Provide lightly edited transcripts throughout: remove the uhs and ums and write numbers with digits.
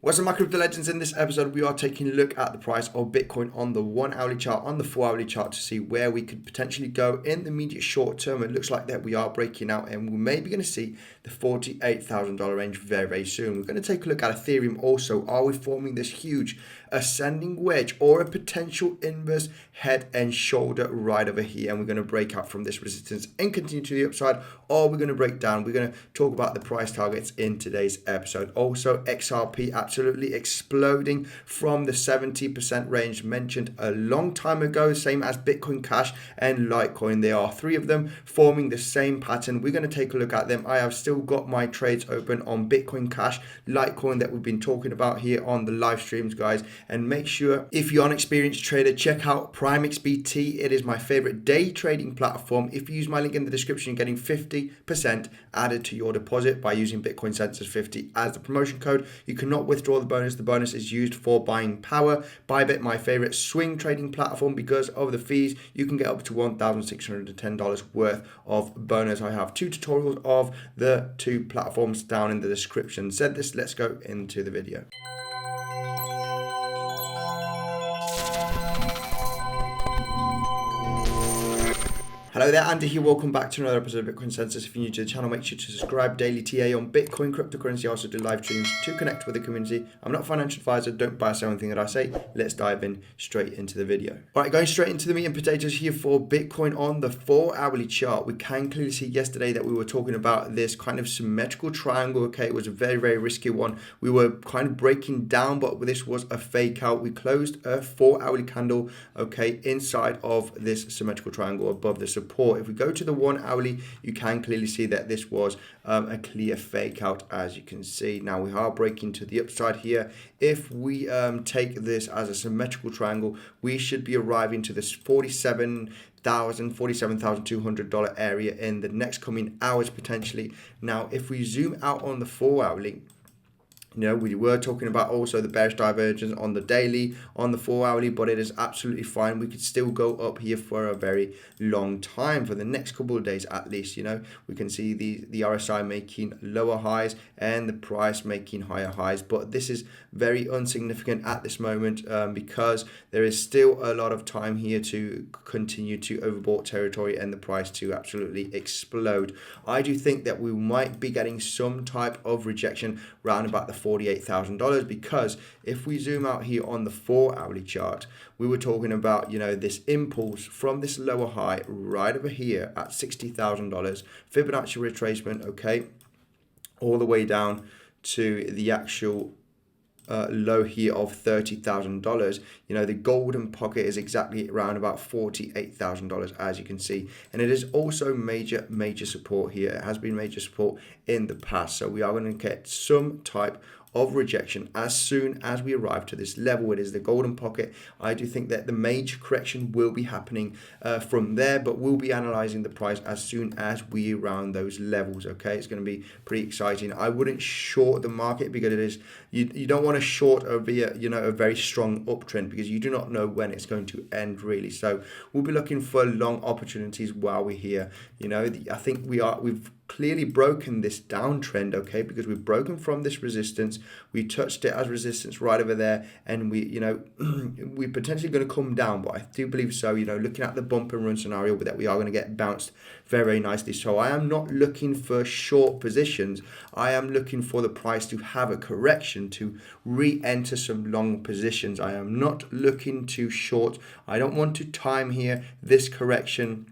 What's up, my crypto legends? In this episode, we are taking a look at the price of Bitcoin on the 1 hourly chart, on the 4 hourly chart, to see where we could potentially go in the immediate short term. It looks like that we are breaking out, and we may be going to see the $48,000 range very, very soon. We're going to take a look at Ethereum also. Are we forming this huge ascending wedge or a potential inverse head and shoulder right over here? And we're going to break out from this resistance and continue to the upside, or we're going to break down. We're going to talk about the price targets in today's episode. Also, XRP absolutely exploding from the 70% range mentioned a long time ago, same as Bitcoin Cash and Litecoin. There are three of them forming the same pattern. We're going to take a look at them. I have still got my trades open on Bitcoin Cash, Litecoin that we've been talking about here on the live streams, guys. And make sure, if you're an experienced trader, check out PrimeXbt. It is my favorite day trading platform. If you use my link in the description, you're getting 50% added to your deposit by using Bitcoinsensus 50 as the promotion code. You cannot withdraw the bonus. The bonus is used for buying power. Bybit, my favorite swing trading platform, because of the fees, you can get up to $1,610 worth of bonus. I have two tutorials of the two platforms down in the description. Said this, let's go into the video. Hello there, Andy here. Welcome back to another episode of Bitcoinsensus. If you're new to the channel, make sure to subscribe. Daily TA on Bitcoin, cryptocurrency. I also do live streams to connect with the community. I'm not a financial advisor. Don't buy or sell anything that I say. Let's dive in straight into the video. All right, going straight into the meat and potatoes here for Bitcoin on the 4 hourly chart. We can clearly see yesterday that we were talking about this kind of symmetrical triangle. Okay, it was a very, very risky one. We were kind of breaking down, but this was a fake out. We closed a 4 hourly candle, okay, inside of this symmetrical triangle above the support. If we go to the 1 hourly, you can clearly see that this was a clear fake out, as you can see. Now we are breaking to the upside here. If we take this as a symmetrical triangle, we should be arriving to this $47,200 area in the next coming hours potentially. Now if we zoom out on the 4 hourly, you know, we were talking about also the bearish divergence on the daily, on the 4 hourly, but it is absolutely fine. We could still go up here for a very long time, for the next couple of days at least. You know, we can see the RSI making lower highs and the price making higher highs, but this is very insignificant at this moment because there is still a lot of time here to continue to overbought territory and the price to absolutely explode. I do think that we might be getting some type of rejection round about the $48,000, because if we zoom out here on the 4 hourly chart, we were talking about, you know, this impulse from this lower high right over here at $60,000, Fibonacci retracement, okay, all the way down to the actual low here of $30,000. You know, the golden pocket is exactly around about $48,000, as you can see, and it is also major support here. It has been major support in the past, so we are going to get some type of rejection as soon as we arrive to this level. It is the golden pocket. I do think that the major correction will be happening from there, but we'll be analyzing the price as soon as we around those levels. Okay, it's going to be pretty exciting. I wouldn't short the market, because it is, you don't want to short a very strong uptrend, because you do not know when it's going to end really. So we'll be looking for long opportunities while we're here. You know, I think we've clearly broken this downtrend, okay, because we've broken from this resistance. We touched it as resistance right over there, and we're potentially going to come down, but I do believe so. You know, looking at the bump and run scenario, that we are going to get bounced very, very nicely. So I am not looking for short positions. I am looking for the price to have a correction, to re-enter some long positions. I am not looking to short. I don't want to time here this correction.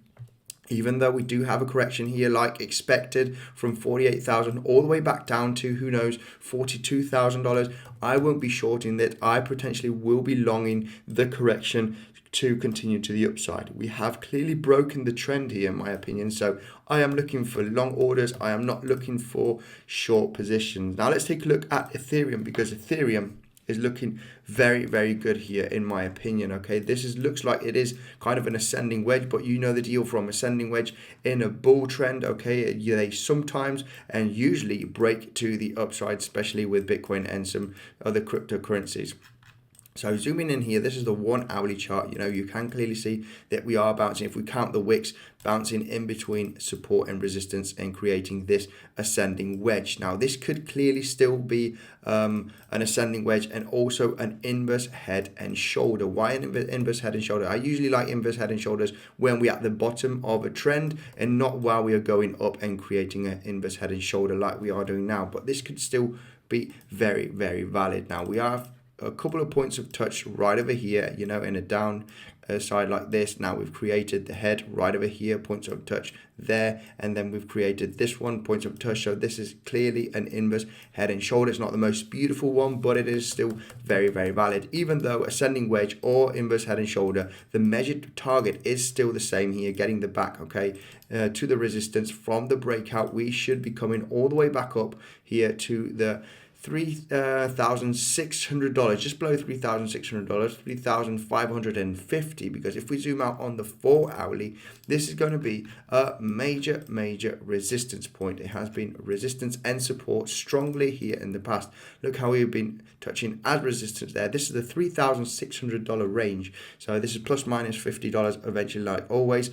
Even though we do have a correction here like expected from 48,000 all the way back down to, who knows, $42,000, I won't be shorting that. I potentially will be longing the correction to continue to the upside. We have clearly broken the trend here, in my opinion, so I am looking for long orders. I am not looking for short positions. Now let's take a look at Ethereum, because Ethereum is looking very, very good here, in my opinion. Okay, looks like it is kind of an ascending wedge, but you know the deal from ascending wedge in a bull trend. Okay, they sometimes and usually break to the upside, especially with Bitcoin and some other cryptocurrencies. So zooming in here, this is the 1 hourly chart. You can clearly see that we are bouncing. If we count the wicks, bouncing in between support and resistance and creating this ascending wedge. Now, this could clearly still be an ascending wedge and also an inverse head and shoulder. Why an inverse head and shoulder? I usually like inverse head and shoulders when we're at the bottom of a trend and not while we are going up and creating an inverse head and shoulder like we are doing now. But this could still be very, very valid. Now, we have a couple of points of touch right over here, in a down side like this. Now we've created the head right over here, points of touch there, and then we've created this one, points of touch. So this is clearly an inverse head and shoulder. It's not the most beautiful one, but it is still very, very valid. Even though ascending wedge or inverse head and shoulder, the measured target is still the same here, getting the back, to the resistance from the breakout. We should be coming all the way back up here to the $3,600, just below $3,600, $3,550, because if we zoom out on the 4 hourly, this is going to be a major resistance point. It has been resistance and support strongly here in the past. Look how we've been touching as resistance there. This is the $3,600 range, so this is plus minus $50 eventually, like always.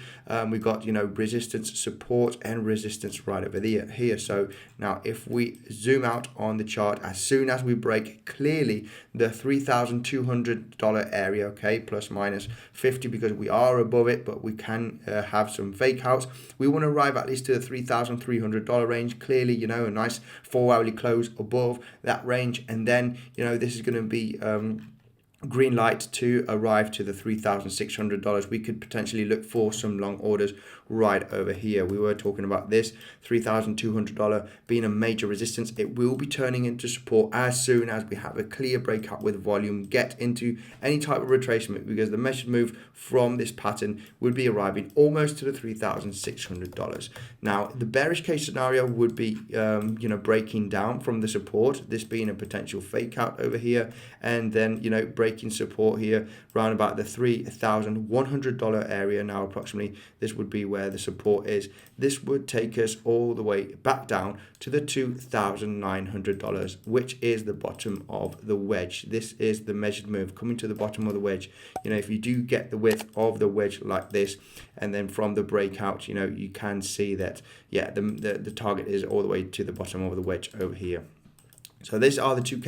We got resistance, support, and resistance right over there here. So now if we zoom out on the chart, as soon as we break clearly the $3,200 area, plus minus 50, because we are above it, but we can have some fake outs. We want to arrive at least to the $3,300 range. Clearly, a nice 4 hourly close above that range, and then this is going to be green light to arrive to the $3,600. We could potentially look for some long orders right over here. We were talking about this $3,200 being a major resistance. It will be turning into support as soon as we have a clear breakout with volume, get into any type of retracement, because the measured move from this pattern would be arriving almost to the $3,600. Now, the bearish case scenario would be breaking down from the support, this being a potential fake out over here, and then breaking support here around about the $3,100 area. Now approximately this would be where the support is. This would take us all the way back down to the $2,900, which is the bottom of the wedge. This is the measured move coming to the bottom of the wedge. If you do get the width of the wedge like this, and then from the breakout, you can see that the target is all the way to the bottom of the wedge over here. So these are the two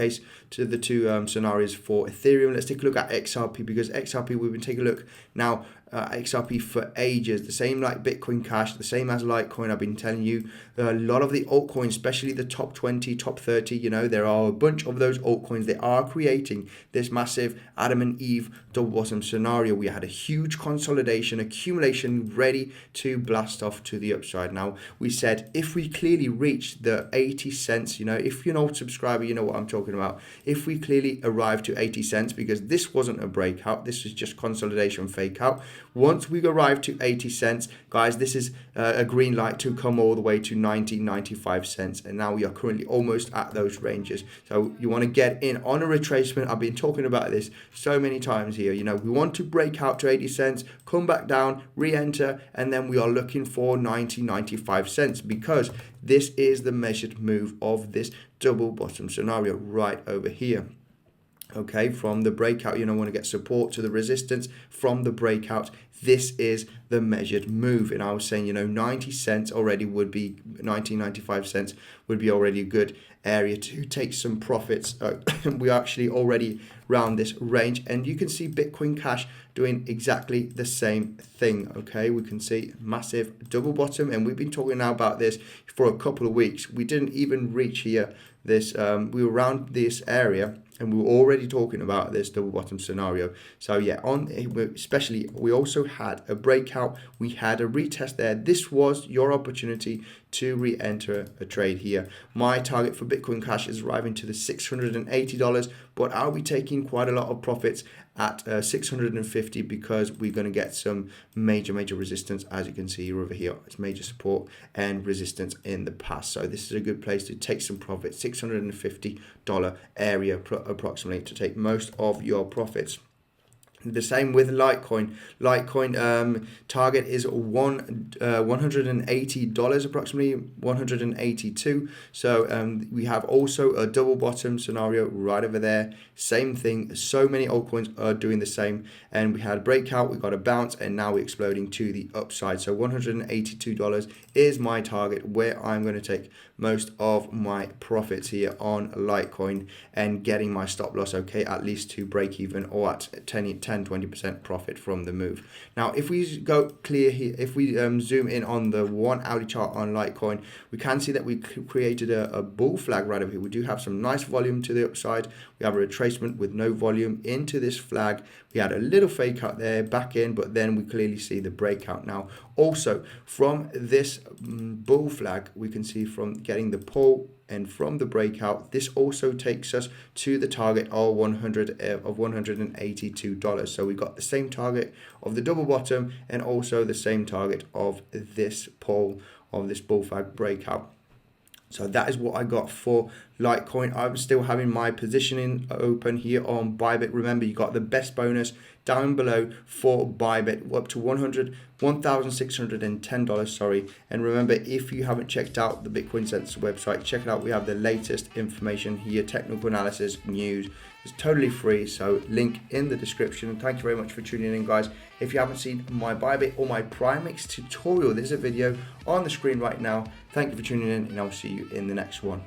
scenarios for Ethereum. Let's take a look at XRP, because XRP, we've been taking a look now XRP for ages, the same like Bitcoin Cash, the same as Litecoin. I've been telling you a lot of the altcoins, especially the top 20, top 30, there are a bunch of those altcoins. They are creating this massive Adam and Eve double bottom scenario. We had a huge consolidation, accumulation ready to blast off to the upside. Now, we said if we clearly reach the 80 cents, if you're not a subscriber, you know what I'm talking about. If we clearly arrive to 80 cents, because this wasn't a breakout, this is just consolidation fake out. Once we arrive to 80 cents, guys, this is a green light to come all the way to 95 cents. And now we are currently almost at those ranges. So you want to get in on a retracement. I've been talking about this so many times here. We want to break out to 80 cents, come back down, re-enter, and then we are looking for 95 cents, because this is the measured move of this double bottom scenario right over here. From the breakout, want to get support to the resistance from the breakout. This is the measured move. And I was saying, 90 cents already would be 95 cents would be already a good area to take some profits. We're actually already around this range, and you can see Bitcoin Cash doing exactly the same thing. We can see massive double bottom, and we've been talking now about this for a couple of weeks. We didn't even reach here. We were around this area, and we were already talking about this double bottom scenario. So especially we also had a breakout. We had a retest there. This was your opportunity to re-enter a trade here. My target for Bitcoin Cash is arriving to the $680, but I'll be taking quite a lot of profits at 650, because we're going to get some major resistance, as you can see over here. It's major support and resistance in the past. So this is a good place to take some profit. $650 area approximately to take most of your profits. The same with Litecoin. Litecoin target is $180 approximately, 182. So we have also a double bottom scenario right over there. Same thing. So many altcoins are doing the same. And we had a breakout, we got a bounce, and now we're exploding to the upside. So $182 is my target where I'm going to take most of my profits here on Litecoin and getting my stop loss, okay, at least to break even or at 10-20% profit from the move. Now, if we go clear here, if we zoom in on the 1 hourly chart on Litecoin, we can see that we created a bull flag right over here. We do have some nice volume to the upside. We have a retracement with no volume into this flag. We had a little fake out there, back in, but then we clearly see the breakout. Now, also from this bull flag, we can see from getting the pull and from the breakout, this also takes us to the target of $182. So we got the same target of the double bottom and also the same target of this pull of this bull flag breakout. So that is what I got for Litecoin. I'm still having my positioning open here on Bybit. Remember, you got the best bonus down below for Bybit, up to $1,610, sorry. And remember, if you haven't checked out the Bitcoinsensus website, check it out. We have the latest information here, technical analysis, news. It's totally free, so link in the description. And thank you very much for tuning in, guys. If you haven't seen my Bybit or my PrimeXbt tutorial, there's a video on the screen right now. Thank you for tuning in, and I'll see you in the next one.